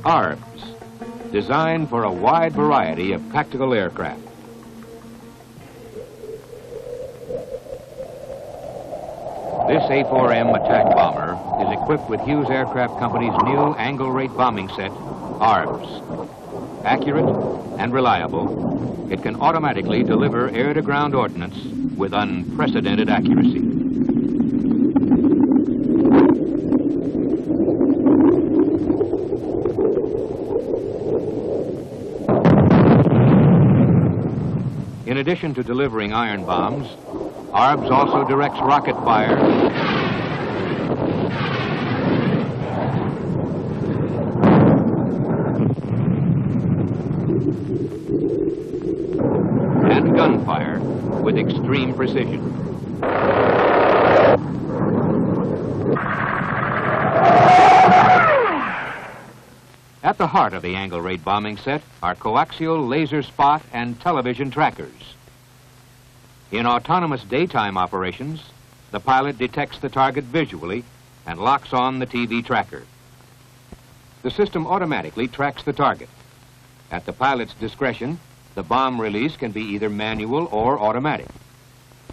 ARBS, designed for a wide variety of tactical aircraft. This A4M attack bomber is equipped with Hughes Aircraft Company's new angle rate bombing set, ARBS. Accurate and reliable, it can automatically deliver air-to-ground ordnance with unprecedented accuracy. In addition to delivering iron bombs, ARBS also directs rocket fire and gunfire with extreme precision. At the heart of the angle rate bombing set are coaxial laser spot and television trackers. In autonomous daytime operations, the pilot detects the target visually and locks on the TV tracker. The system automatically tracks the target. At the pilot's discretion, the bomb release can be either manual or automatic.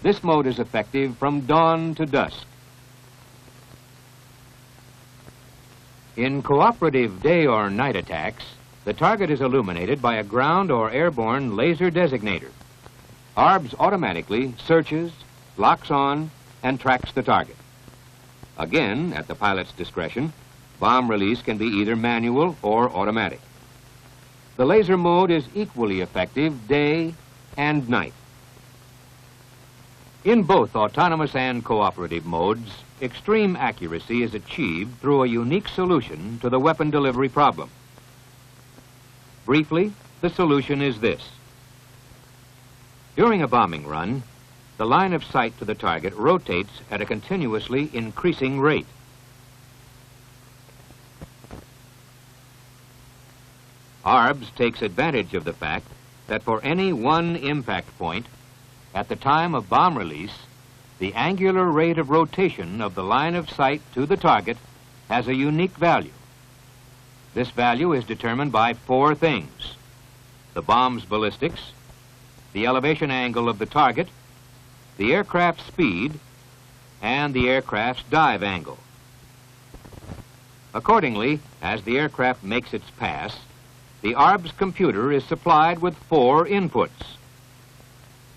This mode is effective from dawn to dusk. In cooperative day or night attacks, the target is illuminated by a ground or airborne laser designator. ARBS automatically searches, locks on, and tracks the target. Again, at the pilot's discretion, bomb release can be either manual or automatic. The laser mode is equally effective day and night. In both autonomous and cooperative modes, extreme accuracy is achieved through a unique solution to the weapon delivery problem. Briefly, the solution is this. During a bombing run, the line of sight to the target rotates at a continuously increasing rate. ARBS takes advantage of the fact that for any one impact point, at the time of bomb release, the angular rate of rotation of the line of sight to the target has a unique value. This value is determined by four things: the bomb's ballistics, the elevation angle of the target, the aircraft's speed, and the aircraft's dive angle. Accordingly, as the aircraft makes its pass, the ARBS computer is supplied with four inputs: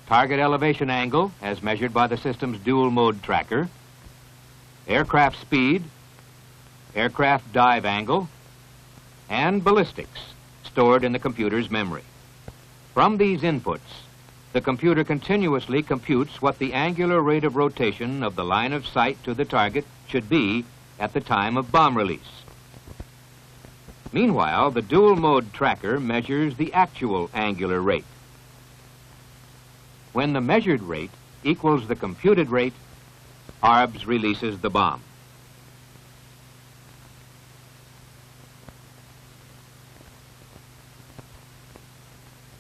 target elevation angle, as measured by the system's dual-mode tracker, aircraft speed, aircraft dive angle, and ballistics, stored in the computer's memory. From these inputs, the computer continuously computes what the angular rate of rotation of the line of sight to the target should be at the time of bomb release. Meanwhile, the dual-mode tracker measures the actual angular rate. When the measured rate equals the computed rate, ARBS releases the bomb.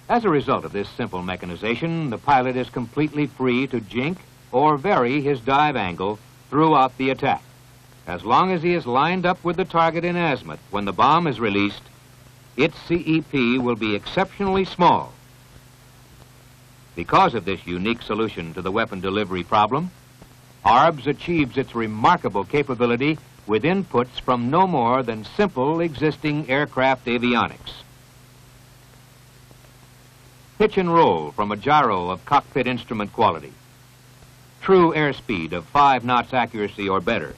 As a result of this simple mechanization, the pilot is completely free to jink or vary his dive angle throughout the attack. As long as he is lined up with the target in azimuth when the bomb is released, its CEP will be exceptionally small. Because of this unique solution to the weapon delivery problem, ARBS achieves its remarkable capability with inputs from no more than simple existing aircraft avionics. Pitch and roll from a gyro of cockpit instrument quality, true airspeed of 5 knots accuracy or better,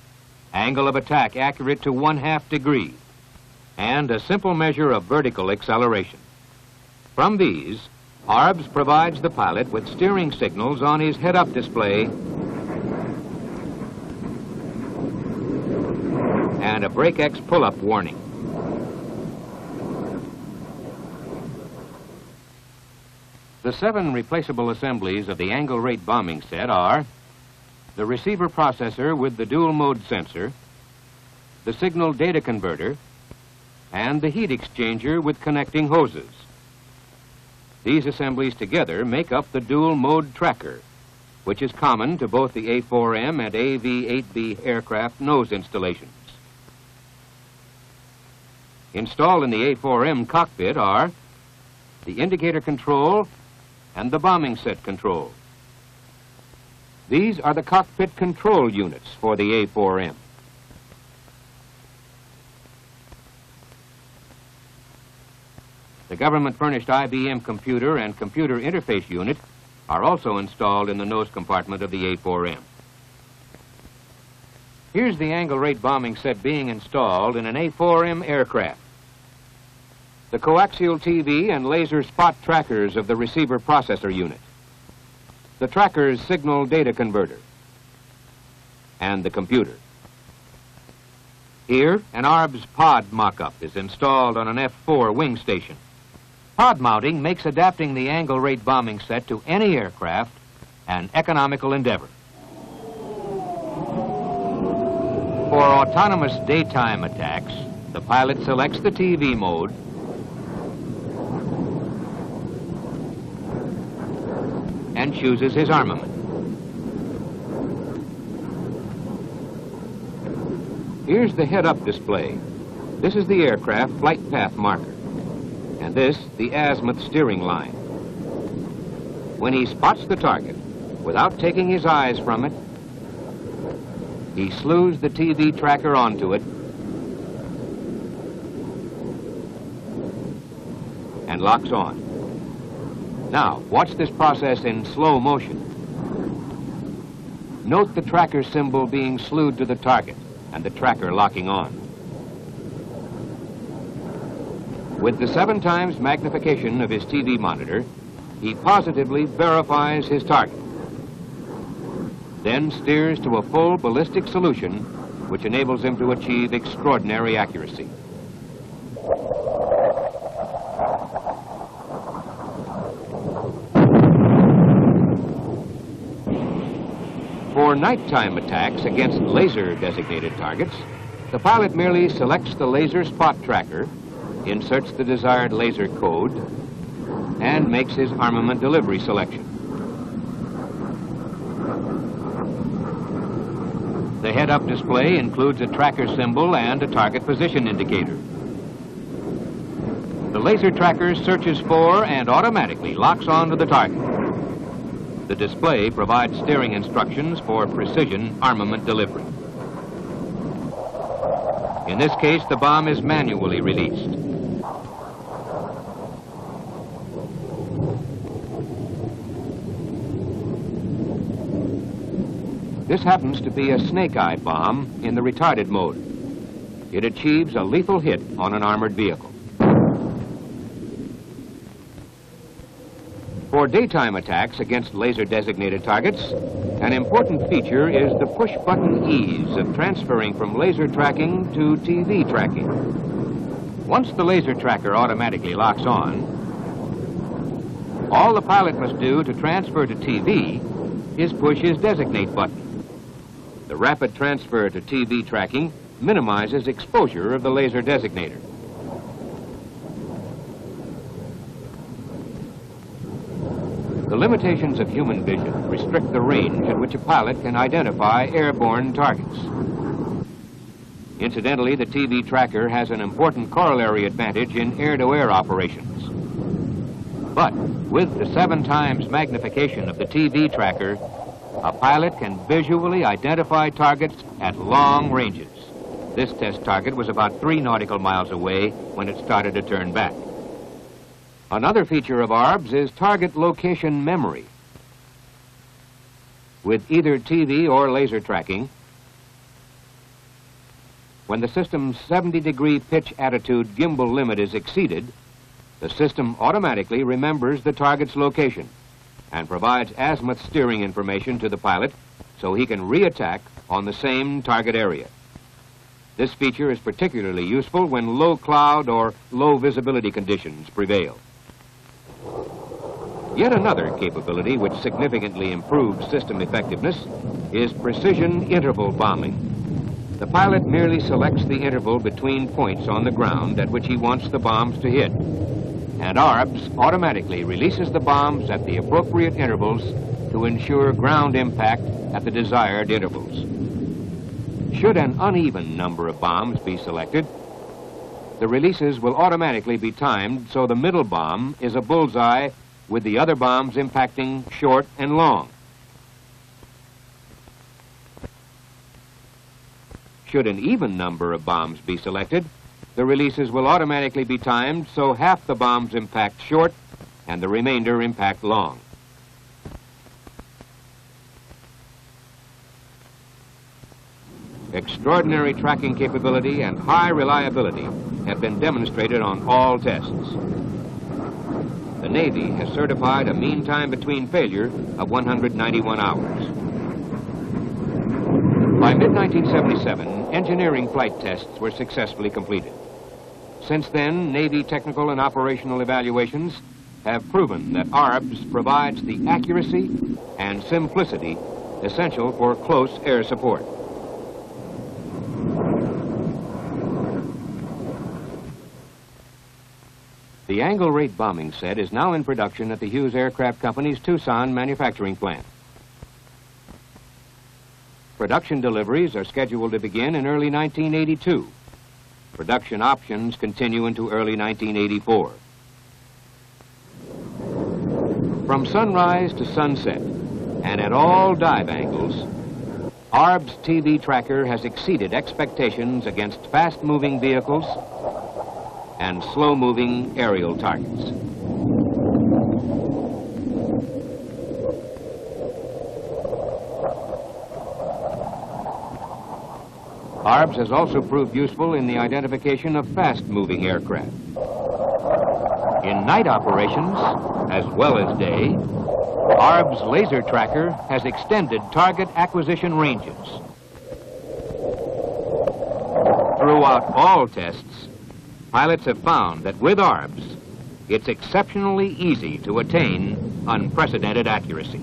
angle of attack accurate to 1/2 degree, and a simple measure of vertical acceleration. From these, ARBS provides the pilot with steering signals on his head-up display and a brake X pull-up warning. The 7 replaceable assemblies of the angle rate bombing set are the receiver processor with the dual-mode sensor, the signal data converter, and the heat exchanger with connecting hoses. These assemblies together make up the dual-mode tracker, which is common to both the A4M and AV-8B aircraft nose installations. Installed in the A4M cockpit are the indicator control and the bombing set control. These are the cockpit control units for the A4M. The government-furnished IBM computer and computer interface unit are also installed in the nose compartment of the A4M. Here's the angle rate bombing set being installed in an A4M aircraft. The coaxial TV and laser spot trackers of the receiver processor unit, the tracker's signal data converter, and the computer. Here, an ARBS pod mock-up is installed on an F4 wing station. Pod mounting makes adapting the angle rate bombing set to any aircraft an economical endeavor. For autonomous daytime attacks, the pilot selects the TV mode and chooses his armament. Here's the head-up display. This is the aircraft flight path marker, and this the azimuth steering line. When he spots the target, without taking his eyes from it, he slews the TV tracker onto it and locks on. Now, watch this process in slow motion. Note the tracker symbol being slewed to the target and the tracker locking on. With the 7 times magnification of his TV monitor, he positively verifies his target, then steers to a full ballistic solution which enables him to achieve extraordinary accuracy. For nighttime attacks against laser-designated targets, the pilot merely selects the laser spot tracker, inserts the desired laser code, and makes his armament delivery selection. The head-up display includes a tracker symbol and a target position indicator. The laser tracker searches for and automatically locks onto the target. The display provides steering instructions for precision armament delivery. In this case, the bomb is manually released. This happens to be a snake-eye bomb in the retarded mode. It achieves a lethal hit on an armored vehicle. For daytime attacks against laser-designated targets, an important feature is the push-button ease of transferring from laser tracking to TV tracking. Once the laser tracker automatically locks on, all the pilot must do to transfer to TV is push his designate button. The rapid transfer to TV tracking minimizes exposure of the laser designator. The limitations of human vision restrict the range at which a pilot can identify airborne targets. Incidentally, the TV tracker has an important corollary advantage in air-to-air operations. But with the 7 times magnification of the TV tracker, a pilot can visually identify targets at long ranges. This test target was about 3 nautical miles away when it started to turn back. Another feature of ARBS is target location memory. With either TV or laser tracking, when the system's 70-degree pitch attitude gimbal limit is exceeded, the system automatically remembers the target's location and provides azimuth steering information to the pilot so he can re-attack on the same target area. This feature is particularly useful when low cloud or low visibility conditions prevail. Yet another capability which significantly improves system effectiveness is precision interval bombing. The pilot merely selects the interval between points on the ground at which he wants the bombs to hit, and ARBS automatically releases the bombs at the appropriate intervals to ensure ground impact at the desired intervals. Should an uneven number of bombs be selected, the releases will automatically be timed so the middle bomb is a bullseye with the other bombs impacting short and long. Should an even number of bombs be selected, the releases will automatically be timed so half the bombs impact short and the remainder impact long. Extraordinary tracking capability and high reliability have been demonstrated on all tests. The Navy has certified a mean time between failure of 191 hours. By mid-1977, engineering flight tests were successfully completed. Since then, Navy technical and operational evaluations have proven that ARBS provides the accuracy and simplicity essential for close air support. The angle rate bombing set is now in production at the Hughes Aircraft Company's Tucson manufacturing plant. Production deliveries are scheduled to begin in early 1982. Production options continue into early 1984. From sunrise to sunset, and at all dive angles, ARBS TV tracker has exceeded expectations against fast-moving vehicles and slow-moving aerial targets. ARBS has also proved useful in the identification of fast-moving aircraft. In night operations, as well as day, ARBS laser tracker has extended target acquisition ranges. Throughout all tests, pilots have found that with ARBS, it's exceptionally easy to attain unprecedented accuracy.